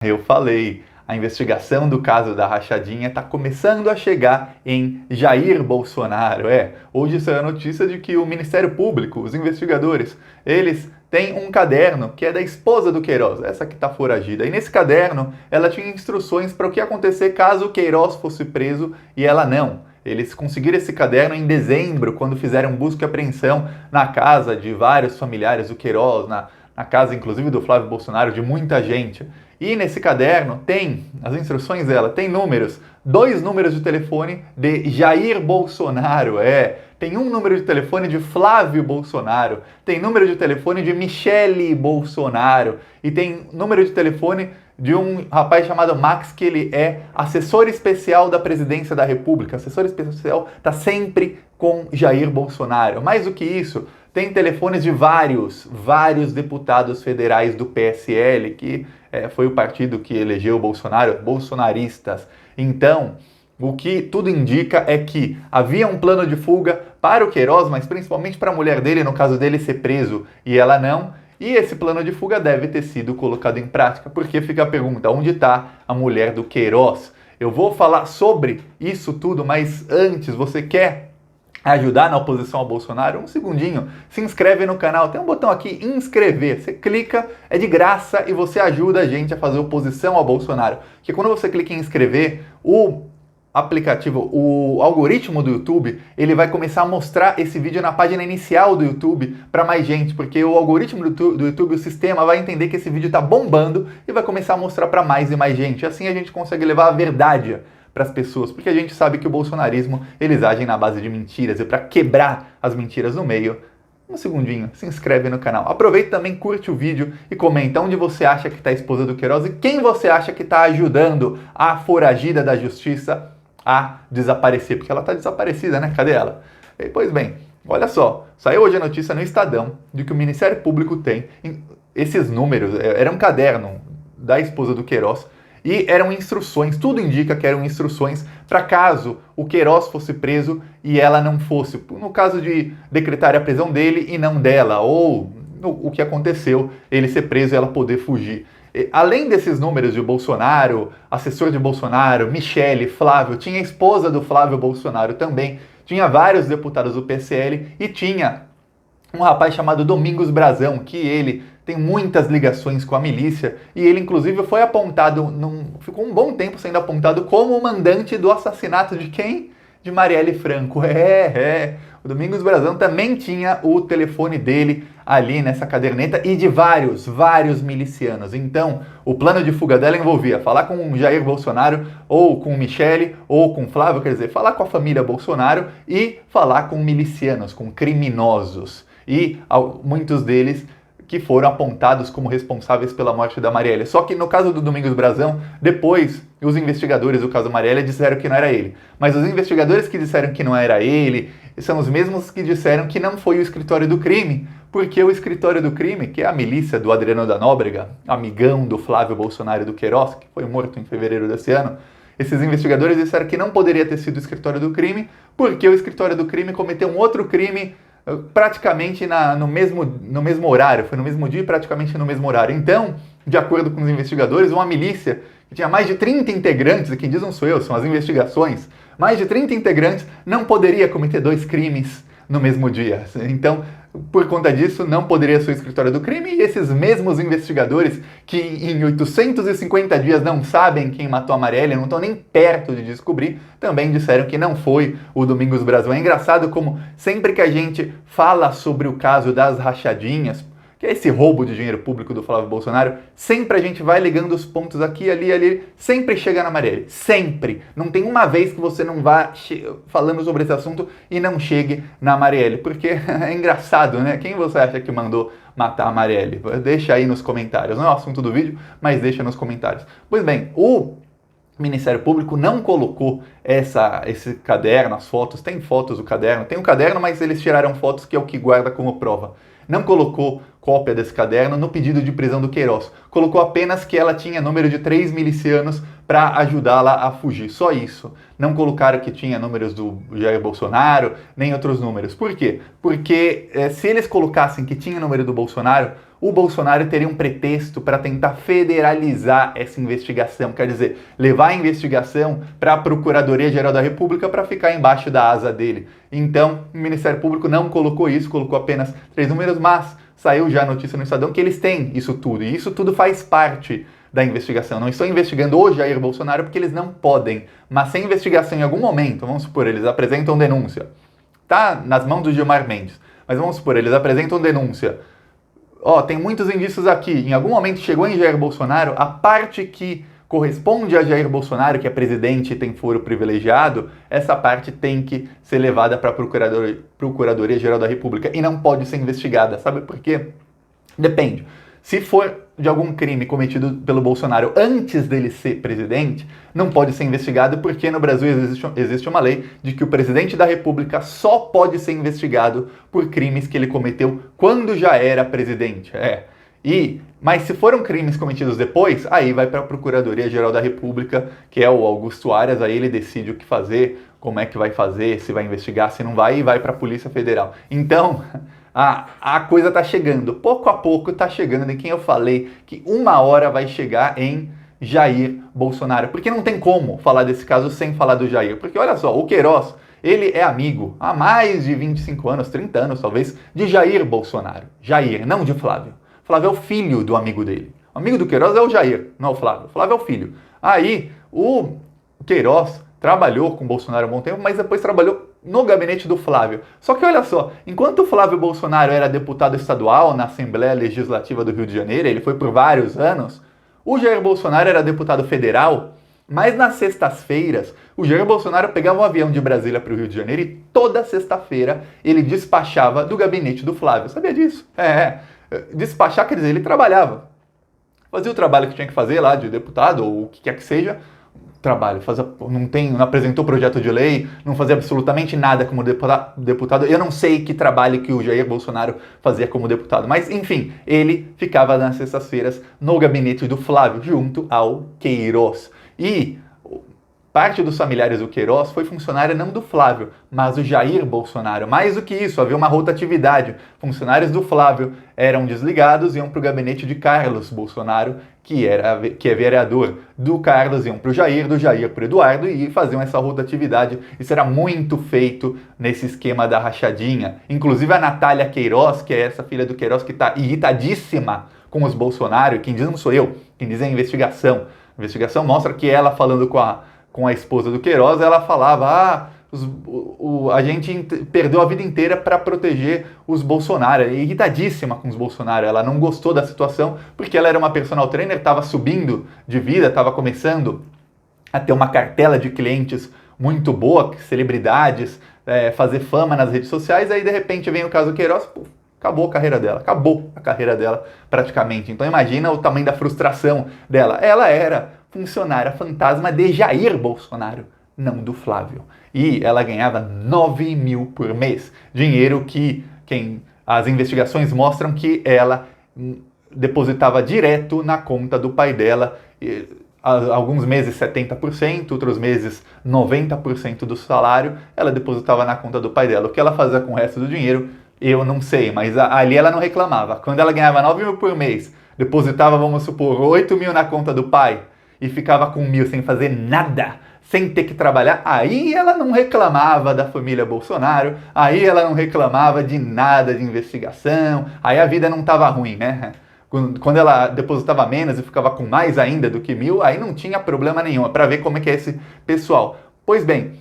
Eu falei, a investigação do caso da rachadinha está começando a chegar em Jair Bolsonaro. Hoje saiu a notícia de que o Ministério Público, os investigadores, eles têm um caderno que é da esposa do Queiroz, essa que está foragida. E nesse caderno ela tinha instruções para o que ia acontecer caso o Queiroz fosse preso e ela não. Eles conseguiram esse caderno em dezembro, quando fizeram busca e apreensão na casa de vários familiares do Queiroz, na casa inclusive do Flávio Bolsonaro, de muita gente. E nesse caderno tem, as instruções dela, tem números, 2 números de telefone de Jair Bolsonaro, tem um número de telefone de Flávio Bolsonaro, tem número de telefone de Michele Bolsonaro e tem número de telefone de um rapaz chamado Max, que ele é assessor especial da presidência da República. Assessor especial está sempre com Jair Bolsonaro. Mais do que isso, tem telefones de vários deputados federais do PSL, que foi o partido que elegeu o Bolsonaro, bolsonaristas. Então, o que tudo indica é que havia um plano de fuga para o Queiroz, mas principalmente para a mulher dele, no caso dele ser preso e ela não. E esse plano de fuga deve ter sido colocado em prática, porque fica a pergunta, onde está a mulher do Queiroz? Eu vou falar sobre isso tudo, mas antes, você quer ajudar na oposição ao Bolsonaro? Um segundinho, se inscreve no canal, tem um botão aqui, inscrever, você clica, é de graça e você ajuda a gente a fazer oposição ao Bolsonaro. Porque quando você clica em inscrever, o aplicativo, o algoritmo do YouTube, ele vai começar a mostrar esse vídeo na página inicial do YouTube para mais gente, porque o algoritmo do YouTube, o sistema, vai entender que esse vídeo está bombando e vai começar a mostrar para mais e mais gente. Assim a gente consegue levar a verdade para as pessoas, porque a gente sabe que o bolsonarismo, eles agem na base de mentiras, e para quebrar as mentiras no meio, um segundinho, se inscreve no canal. Aproveita também, curte o vídeo e comenta onde você acha que está a esposa do Queiroz e quem você acha que está ajudando a foragida da justiça a desaparecer, porque ela está desaparecida, né? Cadê ela? Pois bem, olha só, saiu hoje a notícia no Estadão de que o Ministério Público tem esses números, era um caderno da esposa do Queiroz, e eram instruções, tudo indica que eram instruções para caso o Queiroz fosse preso e ela não fosse, no caso de decretar a prisão dele e não dela, ou o que aconteceu, ele ser preso e ela poder fugir. Além desses números de Bolsonaro, assessor de Bolsonaro, Michele, Flávio, tinha a esposa do Flávio Bolsonaro também, tinha vários deputados do PSL e tinha um rapaz chamado Domingos Brazão, que ele tem muitas ligações com a milícia e ele inclusive foi apontado, ficou um bom tempo sendo apontado como o mandante do assassinato de quem? De Marielle Franco. O Domingos Brazão também tinha o telefone dele ali nessa caderneta e de vários milicianos. Então, o plano de fuga dela envolvia falar com o Jair Bolsonaro, ou com o Michele, ou com o Flávio, quer dizer, falar com a família Bolsonaro e falar com milicianos, com criminosos. E muitos deles que foram apontados como responsáveis pela morte da Marielle. Só que no caso do Domingos Brazão, depois os investigadores do caso Marielle disseram que não era ele. Mas os investigadores que disseram que não era ele são os mesmos que disseram que não foi o escritório do crime, porque o escritório do crime, que é a milícia do Adriano da Nóbrega, amigão do Flávio Bolsonaro e do Queiroz, que foi morto em fevereiro desse ano, esses investigadores disseram que não poderia ter sido o escritório do crime, porque o escritório do crime cometeu um outro crime praticamente no mesmo horário, foi no mesmo dia e praticamente no mesmo horário. Então, de acordo com os investigadores, uma milícia que tinha mais de 30 integrantes, e quem diz não sou eu, são as investigações, mais de 30 integrantes não poderia cometer 2 crimes no mesmo dia. Então, por conta disso, não poderia ser o escritório do crime, e esses mesmos investigadores que em 850 dias não sabem quem matou a Marielle, não estão nem perto de descobrir, também disseram que não foi o Domingos Brazão. É engraçado como sempre que a gente fala sobre o caso das rachadinhas, que é esse roubo de dinheiro público do Flávio Bolsonaro, sempre a gente vai ligando os pontos aqui, ali, sempre chega na Marielle, sempre. Não tem uma vez que você não vá falando sobre esse assunto e não chegue na Marielle, porque é engraçado, né? Quem você acha que mandou matar a Marielle? Deixa aí nos comentários, não é o assunto do vídeo, mas deixa nos comentários. Pois bem, o Ministério Público não colocou esse caderno, as fotos, tem fotos do caderno, tem o caderno, mas eles tiraram fotos que é o que guarda como prova. Não colocou cópia desse caderno no pedido de prisão do Queiroz. Colocou apenas que ela tinha número de 3 milicianos para ajudá-la a fugir. Só isso. Não colocaram que tinha números do Jair Bolsonaro, nem outros números. Por quê? Porque se eles colocassem que tinha número do Bolsonaro, o Bolsonaro teria um pretexto para tentar federalizar essa investigação, quer dizer, levar a investigação para a Procuradoria-Geral da República para ficar embaixo da asa dele. Então, o Ministério Público não colocou isso, colocou apenas 3 números, mas saiu já a notícia no Estadão que eles têm isso tudo, e isso tudo faz parte da investigação. Não estão investigando o Jair Bolsonaro porque eles não podem, mas sem investigação em algum momento, vamos supor, eles apresentam denúncia, tá nas mãos do Gilmar Mendes, mas vamos supor, eles apresentam denúncia, tem muitos indícios aqui, em algum momento chegou em Jair Bolsonaro, a parte que corresponde a Jair Bolsonaro, que é presidente e tem foro privilegiado, essa parte tem que ser levada para a Procuradoria-Geral da República e não pode ser investigada. Sabe por quê? Depende. Se for de algum crime cometido pelo Bolsonaro antes dele ser presidente, não pode ser investigado porque no Brasil existe uma lei de que o presidente da República só pode ser investigado por crimes que ele cometeu quando já era presidente. Mas se foram crimes cometidos depois, aí vai para a Procuradoria-Geral da República, que é o Augusto Aras, aí ele decide o que fazer, como é que vai fazer, se vai investigar, se não vai, e vai para a Polícia Federal. Então, a coisa está chegando, pouco a pouco está chegando em quem eu falei que uma hora vai chegar em Jair Bolsonaro. Porque não tem como falar desse caso sem falar do Jair. Porque olha só, o Queiroz, ele é amigo há mais de 25 anos, 30 anos talvez, de Jair Bolsonaro. Jair, não de Flávio. Flávio é o filho do amigo dele. O amigo do Queiroz é o Jair, não o Flávio. O Flávio é o filho. Aí, o Queiroz trabalhou com o Bolsonaro há um bom tempo, mas depois trabalhou no gabinete do Flávio. Só que olha só, enquanto o Flávio Bolsonaro era deputado estadual na Assembleia Legislativa do Rio de Janeiro, ele foi por vários anos, o Jair Bolsonaro era deputado federal, mas nas sextas-feiras, o Jair Bolsonaro pegava um avião de Brasília para o Rio de Janeiro e toda sexta-feira ele despachava do gabinete do Flávio. Sabia disso? Despachar quer dizer, ele trabalhava. Fazia o trabalho que tinha que fazer lá de deputado ou o que quer que seja, trabalho, não apresentou projeto de lei, não fazia absolutamente nada como deputado. Eu não sei que trabalho que o Jair Bolsonaro fazia como deputado, mas enfim, ele ficava nas sextas-feiras no gabinete do Flávio, junto ao Queiroz. E parte dos familiares do Queiroz foi funcionária não do Flávio, mas do Jair Bolsonaro. Mais do que isso, havia uma rotatividade. Funcionários do Flávio eram desligados e iam para o gabinete de Carlos Bolsonaro, que é vereador. Do Carlos iam para o Jair, do Jair para o Eduardo e faziam essa rotatividade. Isso era muito feito nesse esquema da rachadinha. Inclusive a Natália Queiroz, que é essa filha do Queiroz que está irritadíssima com os Bolsonaro, e quem diz não sou eu, quem diz é a investigação. A investigação mostra que ela falando com a esposa do Queiroz, ela falava, a gente perdeu a vida inteira para proteger os Bolsonaro. Ela é irritadíssima com os Bolsonaro, ela não gostou da situação, porque ela era uma personal trainer, estava subindo de vida, estava começando a ter uma cartela de clientes muito boa, celebridades, fazer fama nas redes sociais, aí de repente vem o caso do Queiroz, acabou a carreira dela praticamente. Então imagina o tamanho da frustração dela. Ela era funcionária fantasma de Jair Bolsonaro, não do Flávio. E ela ganhava 9 mil por mês. Dinheiro que as investigações mostram que ela depositava direto na conta do pai dela. Alguns meses 70%, outros meses 90% do salário, ela depositava na conta do pai dela. O que ela fazia com o resto do dinheiro, eu não sei, mas ali ela não reclamava. Quando ela ganhava 9 mil por mês, depositava, vamos supor, 8 mil na conta do pai, e ficava com 1.000 sem fazer nada, sem ter que trabalhar, aí ela não reclamava da família Bolsonaro, aí ela não reclamava de nada de investigação, aí a vida não estava ruim, né? Quando ela depositava menos e ficava com mais ainda do que 1.000, aí não tinha problema nenhum, para ver como é que é esse pessoal. Pois bem,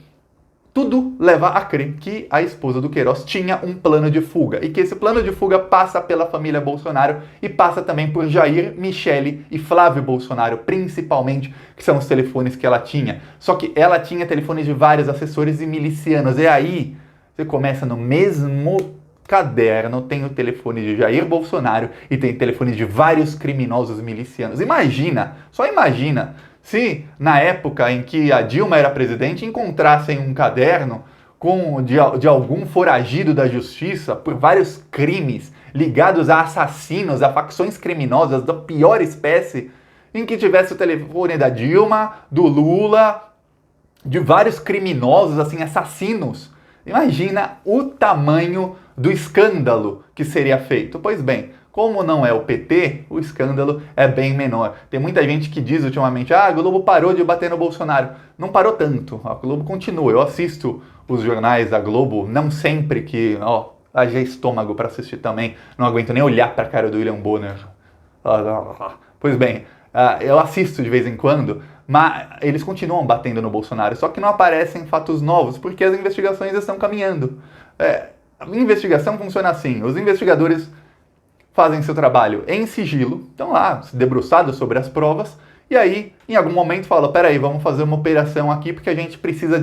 tudo leva a crer que a esposa do Queiroz tinha um plano de fuga e que esse plano de fuga passa pela família Bolsonaro e passa também por Jair, Michele e Flávio Bolsonaro, principalmente, que são os telefones que ela tinha. Só que ela tinha telefones de vários assessores e milicianos. E aí, você começa no mesmo caderno, tem o telefone de Jair Bolsonaro e tem telefone de vários criminosos milicianos. Só imagina, se na época em que a Dilma era presidente encontrassem um caderno de algum foragido da justiça por vários crimes ligados a assassinos, a facções criminosas da pior espécie, em que tivesse o telefone da Dilma, do Lula, de vários criminosos, assim, assassinos. Imagina o tamanho do escândalo que seria feito. Pois bem, como não é o PT, o escândalo é bem menor. Tem muita gente que diz ultimamente, a Globo parou de bater no Bolsonaro. Não parou tanto, a Globo continua. Eu assisto os jornais da Globo, não sempre que, haja estômago para assistir também, não aguento nem olhar para a cara do William Bonner. Pois bem, eu assisto de vez em quando, mas eles continuam batendo no Bolsonaro, só que não aparecem fatos novos, porque as investigações estão caminhando. A investigação funciona assim, os investigadores fazem seu trabalho em sigilo, estão lá, debruçados sobre as provas, e aí, em algum momento, falam, peraí, vamos fazer uma operação aqui, porque a gente precisa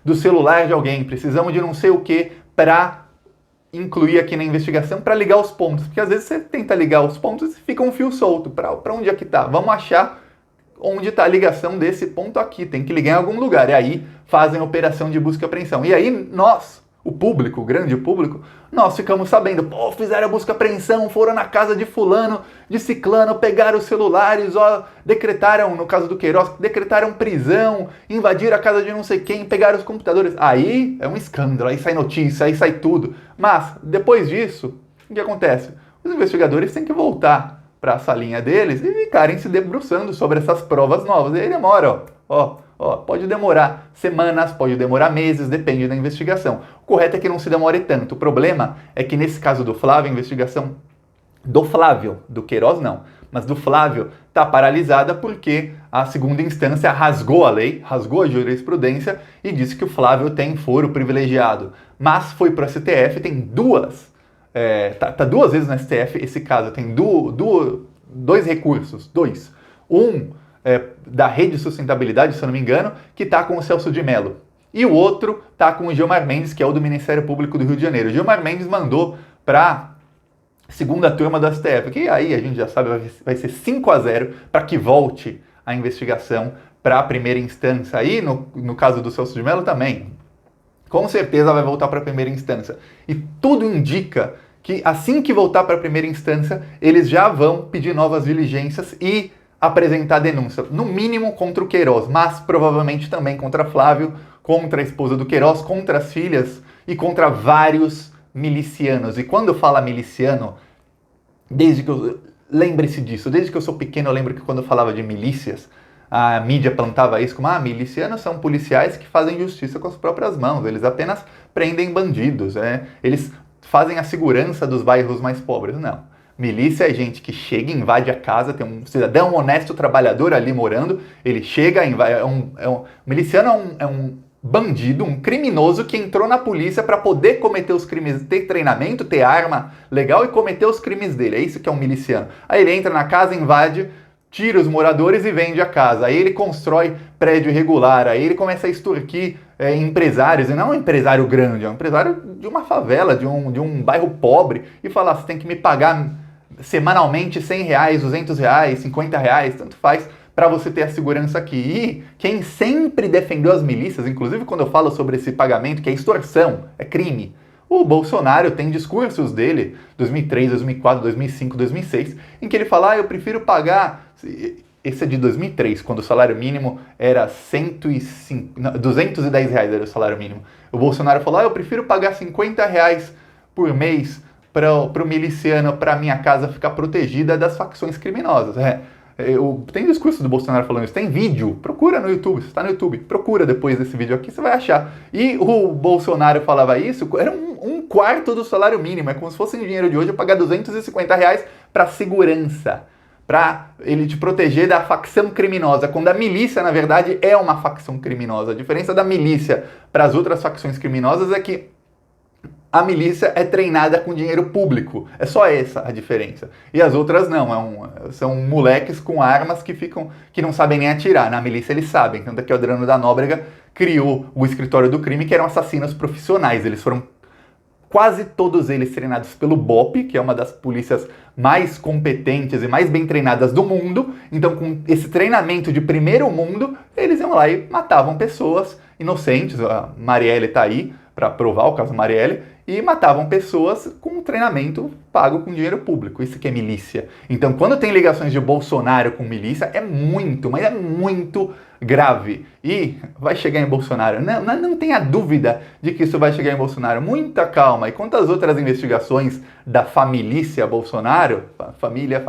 do celular de alguém, precisamos de não sei o que para incluir aqui na investigação para ligar os pontos, porque às vezes você tenta ligar os pontos e fica um fio solto, para onde é que tá? Vamos achar onde está a ligação desse ponto aqui, tem que ligar em algum lugar, e aí fazem a operação de busca e apreensão. E aí nós, o público, o grande público, nós ficamos sabendo, fizeram a busca e apreensão, foram na casa de fulano, de ciclano, pegaram os celulares, decretaram, no caso do Queiroz, decretaram prisão, invadiram a casa de não sei quem, pegaram os computadores. Aí é um escândalo, aí sai notícia, aí sai tudo. Mas, depois disso, o que acontece? Os investigadores têm que voltar para a salinha deles e ficarem se debruçando sobre essas provas novas. E aí demora, pode demorar semanas, pode demorar meses, depende da investigação. O correto é que não se demore tanto. O problema é que nesse caso do Flávio, a investigação do Flávio, do Queiroz não, mas do Flávio está paralisada porque a segunda instância rasgou a lei, rasgou a jurisprudência e disse que o Flávio tem foro privilegiado. Mas foi para o STF, tem duas vezes no STF esse caso, tem dois recursos, um da Rede de Sustentabilidade, se eu não me engano, que está com o Celso de Mello. E o outro está com o Gilmar Mendes, que é o do Ministério Público do Rio de Janeiro. O Gilmar Mendes mandou para a segunda turma do STF, que aí a gente já sabe, vai ser 5-0 para que volte a investigação para a primeira instância. Aí, no caso do Celso de Mello também, com certeza vai voltar para a primeira instância. E tudo indica que assim que voltar para a primeira instância, eles já vão pedir novas diligências e apresentar denúncia, no mínimo contra o Queiroz, mas provavelmente também contra Flávio, contra a esposa do Queiroz, contra as filhas e contra vários milicianos. E quando fala miliciano, lembre-se disso, desde que eu sou pequeno eu lembro que quando eu falava de milícias, a mídia plantava isso como, milicianos são policiais que fazem justiça com as próprias mãos, eles apenas prendem bandidos, eles fazem a segurança dos bairros mais pobres. Não. Milícia é gente que chega, invade a casa, tem um cidadão honesto, trabalhador ali morando, ele chega, miliciano é um bandido, um criminoso que entrou na polícia para poder cometer os crimes, ter treinamento, ter arma legal e cometer os crimes dele. É isso que é um miliciano. Aí ele entra na casa, invade, tira os moradores e vende a casa. Aí ele constrói prédio irregular, aí ele começa a extorquir empresários, e não é um empresário grande, é um empresário de uma favela, de um bairro pobre, e fala, você tem que me pagar semanalmente R$100, R$200, R$50, tanto faz, para você ter a segurança aqui. E quem sempre defendeu as milícias, inclusive quando eu falo sobre esse pagamento, que é extorsão, é crime, o Bolsonaro tem discursos dele, 2003, 2004, 2005, 2006, em que ele fala, eu prefiro pagar, esse é de 2003, quando o salário mínimo era R$210 era o salário mínimo. O Bolsonaro falou, eu prefiro pagar R$50 por mês para o miliciano, para minha casa ficar protegida das facções criminosas. Tem discurso do Bolsonaro falando isso, tem vídeo, procura no YouTube, você está no YouTube, procura depois desse vídeo aqui, você vai achar. E o Bolsonaro falava isso, era um quarto do salário mínimo, é como se fosse em dinheiro de hoje eu pagar R$250 para segurança, para ele te proteger da facção criminosa, quando a milícia, na verdade, é uma facção criminosa. A diferença da milícia para as outras facções criminosas é que a milícia é treinada com dinheiro público. É só essa a diferença. E as outras não. São moleques com armas que não sabem nem atirar. Na milícia eles sabem. Tanto é que o Adriano da Nóbrega criou o escritório do crime, que eram assassinos profissionais. Eles foram quase todos eles treinados pelo BOPE, que é uma das polícias mais competentes e mais bem treinadas do mundo. Então, com esse treinamento de primeiro mundo, eles iam lá e matavam pessoas inocentes, a Marielle tá aí para provar o caso Marielle, e matavam pessoas com treinamento pago com dinheiro público. Isso que é milícia. Então, quando tem ligações de Bolsonaro com milícia, é muito, mas é muito grave. E vai chegar em Bolsonaro. Não tenha dúvida de que isso vai chegar em Bolsonaro. Muita calma. E quanto às outras investigações da família Bolsonaro, família,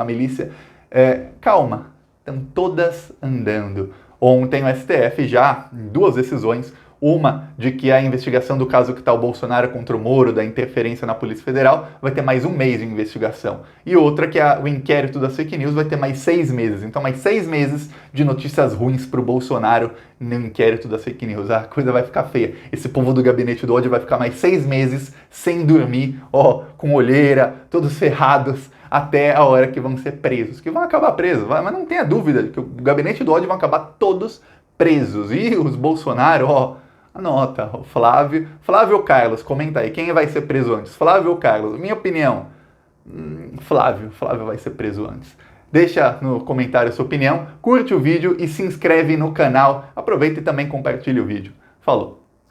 calma. Estão todas andando. Ontem o STF já, em duas decisões, uma de que a investigação do caso que está o Bolsonaro contra o Moro, da interferência na Polícia Federal, vai ter mais um mês de investigação. E outra que o inquérito das fake news vai ter mais 6 meses. Então mais 6 meses de notícias ruins para o Bolsonaro no inquérito das fake news. A coisa vai ficar feia. Esse povo do gabinete do ódio vai ficar mais 6 meses sem dormir, com olheira, todos ferrados, até a hora que vão ser presos. Que vão acabar presos, mas não tenha dúvida que o gabinete do ódio vão acabar todos presos. E os Bolsonaro, anota, Flávio ou Carlos, comenta aí, quem vai ser preso antes? Flávio ou Carlos? Minha opinião, Flávio vai ser preso antes. Deixa no comentário a sua opinião, curte o vídeo e se inscreve no canal. Aproveita e também compartilha o vídeo. Falou!